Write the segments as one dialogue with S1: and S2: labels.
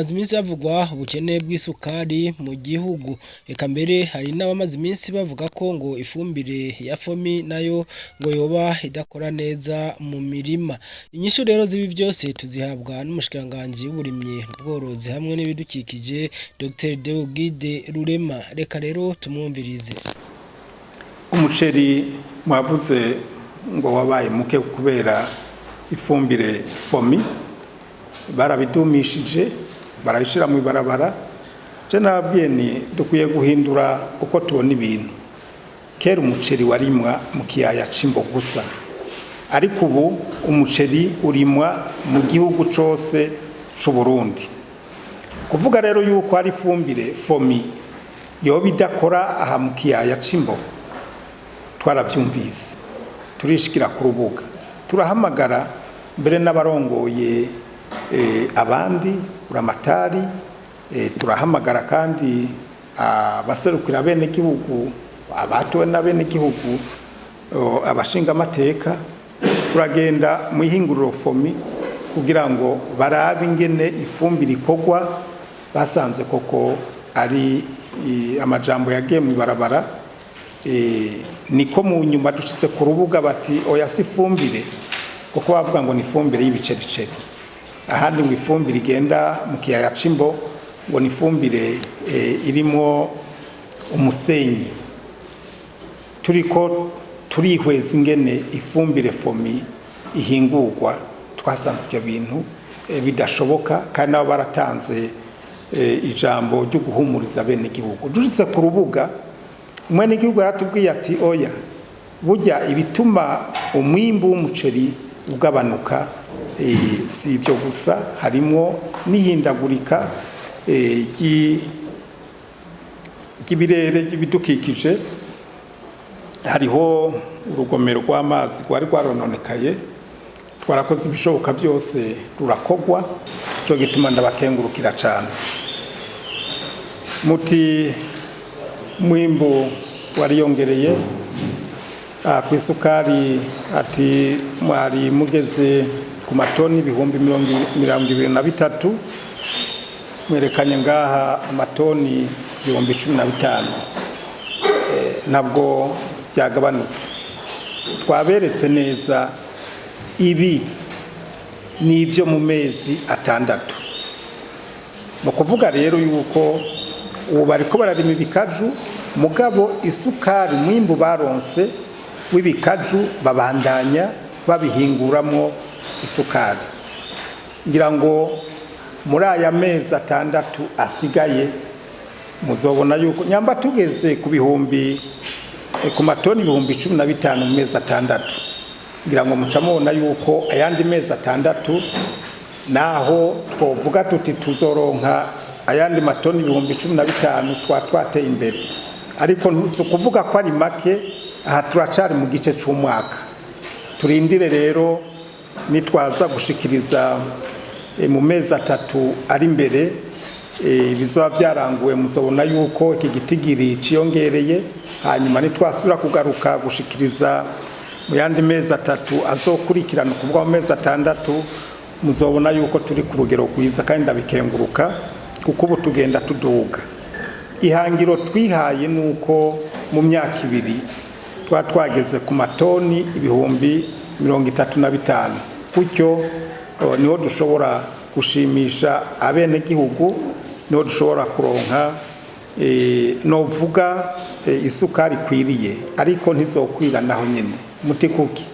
S1: hamaze iminsi havugwa ubukene bw'isukari mu gihugu, eka mbere hari n'abamaze iminsi bavuga ko ngo ifumbire ya fomi nayo ngo yoba idakora neza mu mirima. Inyishu rero z'ibi byose tuzihabwa n'umushikiranganji w'uburimyi, ubworozi hamwe n'ibidukikije Dr Deogide Rurema. Reka rero tumwumvirize.
S2: Umuceri mwavuze ngo wabaye muke kubera ifumbire fomi, barabidumishije barabishira mu ibarabara. Je nabwiye ni dukwiye guhindura uko tubona ibintu. Kera umuceri warimwa mu kiyaya c'Imbo gusa, ariko ubu umuceri urimwa mu gihugu cose c'u Burundi. Kuvuga rero yuko ari ifumbire fomi yoba idakora aha mu kiyaya c'Imbo, twaravyumvise turishikira ku rubuga, turahamagara mbere n'abarongoye abandi uramatari, turahamagara kandi abaserukira bene gihugu, abatowe na bene gihugu, abashinga amateka. Turagenda mu ihinguriro fomi kugira ngo barabe ingene ifumbire ikorwa. Basanze koko ari amajambo yagiye mu ibarabara, niko mu nyuma dushitse ku rubuga bati oya si ifumbire, kuko bavuga ngo ni ifumbire y'ibicericeri. Ahandi ngo ifumbire igenda mu kiyaya c'Imbo ngo ni ifumbire irimo umusenyi. Turiko turihweza ingene ifumbire fomi ihingurwa, twasanze ibyo bintu bidashoboka, kandi nabo baratanze ijambo ryo guhumuriza bene gihugu. Dushitse ku rubuga, mwene gihugu aratubwiye ati oya, burya ibituma umwimbu w'umuceri ugabanuka si ibyo gusa, harimo n'ihindagurika ry'ibirere ry'ibidukikije. Hariho urugomero rw'amazi rwari rwarononekaye, twarakoze ibishoboka byose rurakogwa, cyo gituma ndabakengurukira cyane. Muti mwimbu wariyongereye ku isukari, ati mwari mugeze ku matoni ibihumbi 23, mwerekanye ngaha amatoni 15,000. Nabwo byagabanutse. Twaberetse neza ibi ni ibyo mu mezi 6. Mu kuvuga rero yuko ubu bariko bararima ibikaju, mugabo isukari mwimbu baronse w'ibikaju babandanya babihinguramo isukari. Ngira ngo muri aya mezi 6 asigaye muzobona yuko nyamba tugeze ku bihumbi ku matoni 15,000 mu mezi 6. Ngira ngo muca mubona yuko ayandi mezi 6 naho twovuga tuti tuzoronka ayandi matoni 15,000 twateye imbere, ariko kuvuga ko ari make. Aha turacari mu gice c'umwaka. Turindire rero nitwaza gushikiriza mu mezi 3 ari imbere bizoba byaranguwe, muzobona yuko iki gitigiri ciyongereye. Hanyuma nitwasubira kugaruka gushikiriza mu yandi mezi 3 azokurikirana, kuvuga mu mezi 6, muzobona yuko turi ku rugero rwiza, kandi ndabikenguruka kuko ubu tugenda tuduga. Ihangiro twihaye nuko mu myaka 2 twageze ku matoni ibihumbi 35. Gutyo niho dushobora gushimisha abene gihugu, niho dushobora kuronka novuga isukari kwiriye, ariko ntizokwira naho nyene. Muti kuki?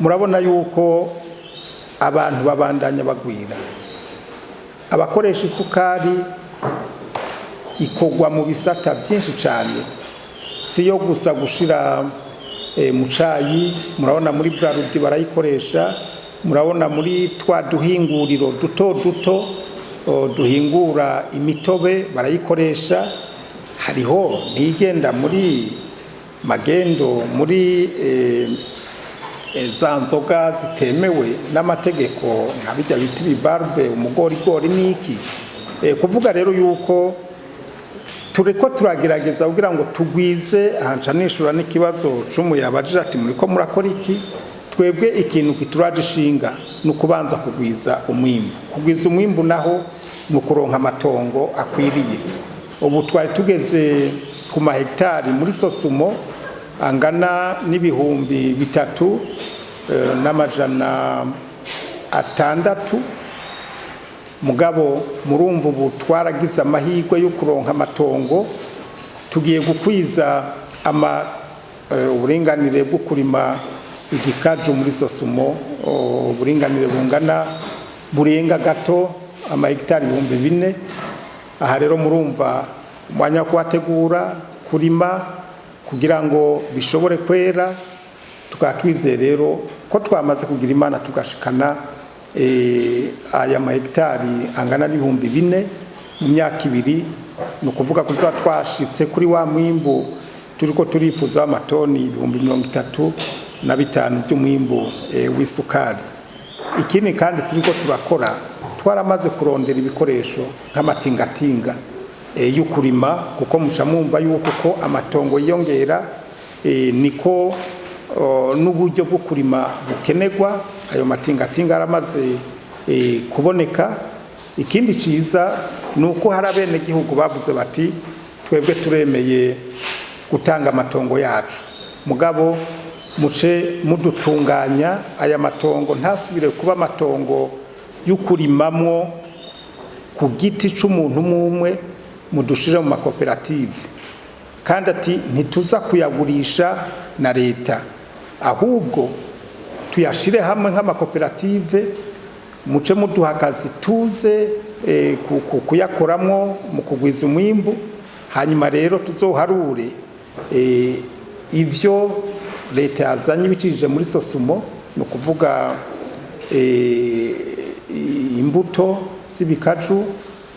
S2: Murabona yuko abantu babandanya bagwira. Abakoresha isukari ikogwa mu bisata byinshi cyane, siyo gusa gushira mu cayi. Murabona muri Brarudi barayikoresha, murabona muri twa duhinguriro duto duto duhingura imitobe barayikoresha. Hariho ntigenda muri magendo, muri za nzoga zitemewe n'amategeko nka bijya biti bibarbe, umugorigori n'iki. Kuvuga rero yuko tureko turagerageza kugira ngo tugwize. Ahanca nishura n'ikibazo c'umuyabaje ati muriko murakora iki? twebwe ikintu kituraje ishinga ni ukubanza kugwiza umwimbu naho ni ukuronka amatongo akwiriye. Ubu twari tugeze ku mahegitari muri Sosumo angana n'ibihumbi 3,600. Mugabo murumva ubu twaragize amahirwe yo kuronka amatongo, tugiye gukwiza uburinganire bwo kurima igikaju muri Sosumo, uburinganire burenga gato amahegitari 4,000. Aha rero murumva umwanya wo kuhategura kurima kugira ngo bishobore kwera. Tukatwizeye rero ko twamaze kugira Imana tugashikana aya mahegitari angana n'ibihumbi 4 mu myaka 2. Ni ukuvuga ko twashitse kuri wa mwimbu turiko turifuza amatoni 35,000 by'umwimbu w'isukari. Ikindi kandi turiko turakora, twaramaze kurondera ibikoresho nk'amatingatinga y'ukurima, kuko muca mwumva yuko ko amatongo yiyongera niko n'uburyo bwo kurima bukenerwa. Ayo matingatinga aramaze kuboneka. Ikindi ciza nuko hari abene gihugu bavuze bati twebwe turemeye gutanga amatongo yacu, mugabo muce mudutunganya aya matongo ntasubire kuba amatongo y'ukurimamwo ku giti c'umuntu umwe, mudushire mu makoperative. Kandi ati ntituza kuyagurisha na leta, ahubwo tuyashire hamwe nk'amakoperative, muce muduha akazi tuze kuyakoramwo mu kugwiza umwimbu. Hanyuma rero tuzoharure ivyo leta yazanye bicishije muri Sosumo, ni ukuvuga imbuto z'ibikaju,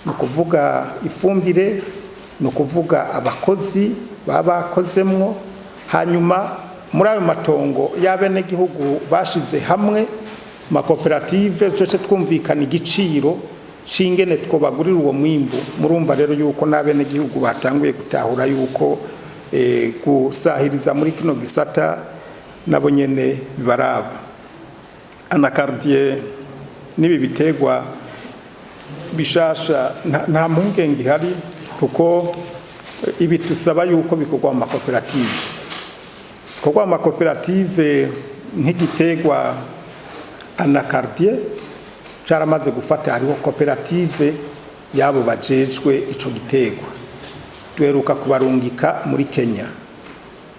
S2: ni ukuvuga ifumbire, ni ukuvuga abakozi babakozemwo. Hanyuma muri ayo matongo y'abene gihugu bashize hamwe makoperative, tuce twumvikana igiciro shingene twobagurira uwo mwimbu. Murumva rero yuko n'abene gihugu batanguye gutahura yuko gusahiriza muri kino gisata nabo nyene bibaraba. Anakardiye nibi bitegwa bishasha nta mpungenge ihari, kuko ibi tusaba yuko bikorwa mu makoperative. Bikorwa mu makoperative nk'igitegwa anakardiye caramaze gufata, hariho koperative yabo bajejwe ico gitegwa. Duheruka kubarungika muri Kenya,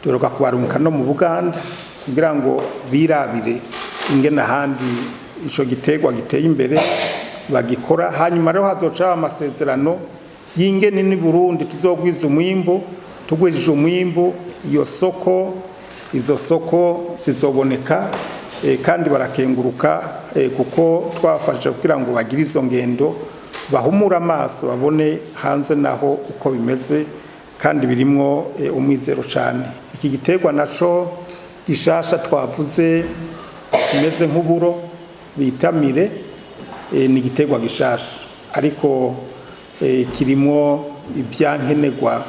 S2: duheruka kubarungika no mu Buganda kugira ngo birabire ingene ahandi ico gitegwa giteye imbere bagikora. Hanyuma rero hazoca amasezerano y'ingene ni Burundi tuzogwiza umwimbu. Tugwije umwimbu, izo soko zizoboneka, kandi barakenguruka kuko twafashe kugira ngo bagire izo ngendo, bahumura amaso babone hanze naho uko bimeze, kandi birimwo umwizero cyane. Iki gitegwa naco gishasha twavuze kimeze nk'uburo bitamire, ni gitegwa gishasha ariko kirimo ibyankenerwa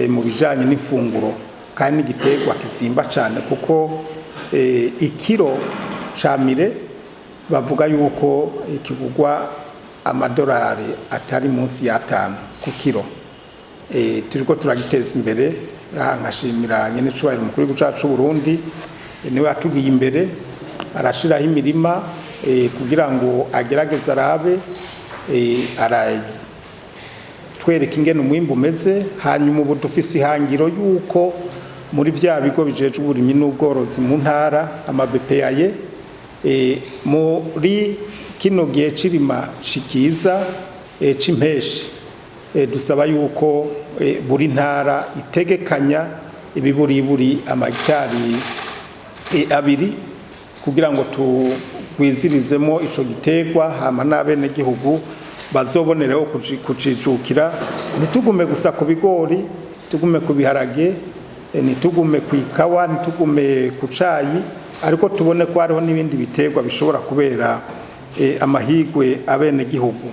S2: mu bijanye n'ifunguro, kandi gitegwa kizimba cyane kuko ikiro camire bavuga yuko ikigugwa amadolari atari munsi ya 5 ku kiro. Turiko turagiteza imbere, nkashimira nyene cubahiro mukuru w'igihugu Burundi, niwe atugiye imbere arashiraho imirima kugira ngo agerageze arabe twereka ingene umwimbu umeze. Hanyuma ubu dufise ihangiro yuko muri vya bigo bijeje uburimyi n'ubworozi mu ntara amaBPAye, muri kino gihe cirima shikiza c'impeshi, dusaba yuko buri ntara itegekanya ibiburiburi amahegitari 2 kugira ngo tugwizirizemo ico gitegwa. Hama n'abene gihugu bazobonereho kucijukira, ntitugume gusa ku bigori, tugume ku biharage, ntitugume ku ikawa, ntitugume ku cayi, ariko tubone ko hariho n'ibindi bitegwa bishobora kubera amahigwe abene gihugu.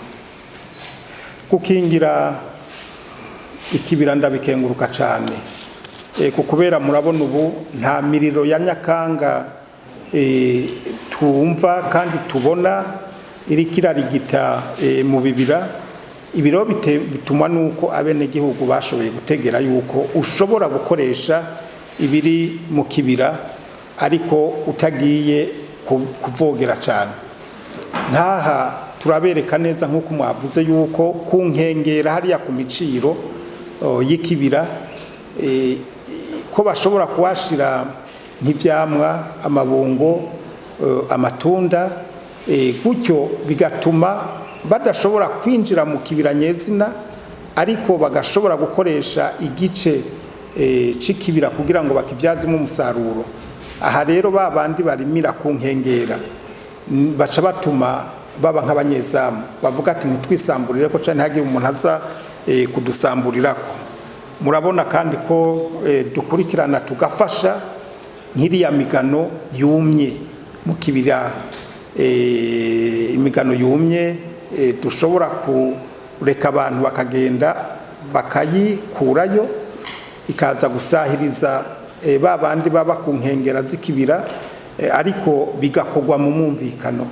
S2: Gukingira ikibira ndabikenguruka cyane, kukubera murabona ubu nta miriro ya Nyakanga twumva kandi tubona iri kirarigita mu bibira. Ibiro bituma nuko abenegihugu bashoboye gutegera yuko ushobora gukoresha ibiri mu kibira ariko utagiye kuvogera cyane. Nkaha turabereka neza nk'uko mwavuze yuko ku nkengera hariya ku miciro y'ikibira ko bashobora kuhashira nk'ivyamwa, amabungo, amatunda, gutyo bigatuma badashobora kwinjira mu kibira nyezina ariko bagashobora gukoresha igice c'ikibira kugira ngo bakivyazemo umusaruro. Aha rero babandi barimira ku nkengera baca batuma baba nk'abanyezamu bavuga ati ntitwisamburire ko cyane hagiye umuntu aza kudusamburirako. Murabona kandi ko dukurikirana tugafasha nk'iriya migano yumye mu kibira, imigano yumye dushobora kureka abantu bakagenda bakayikurayo ikaza gusahiriza babandi baba ku nkengera z'ikibira ariko bigakogwa mu mwumvikano.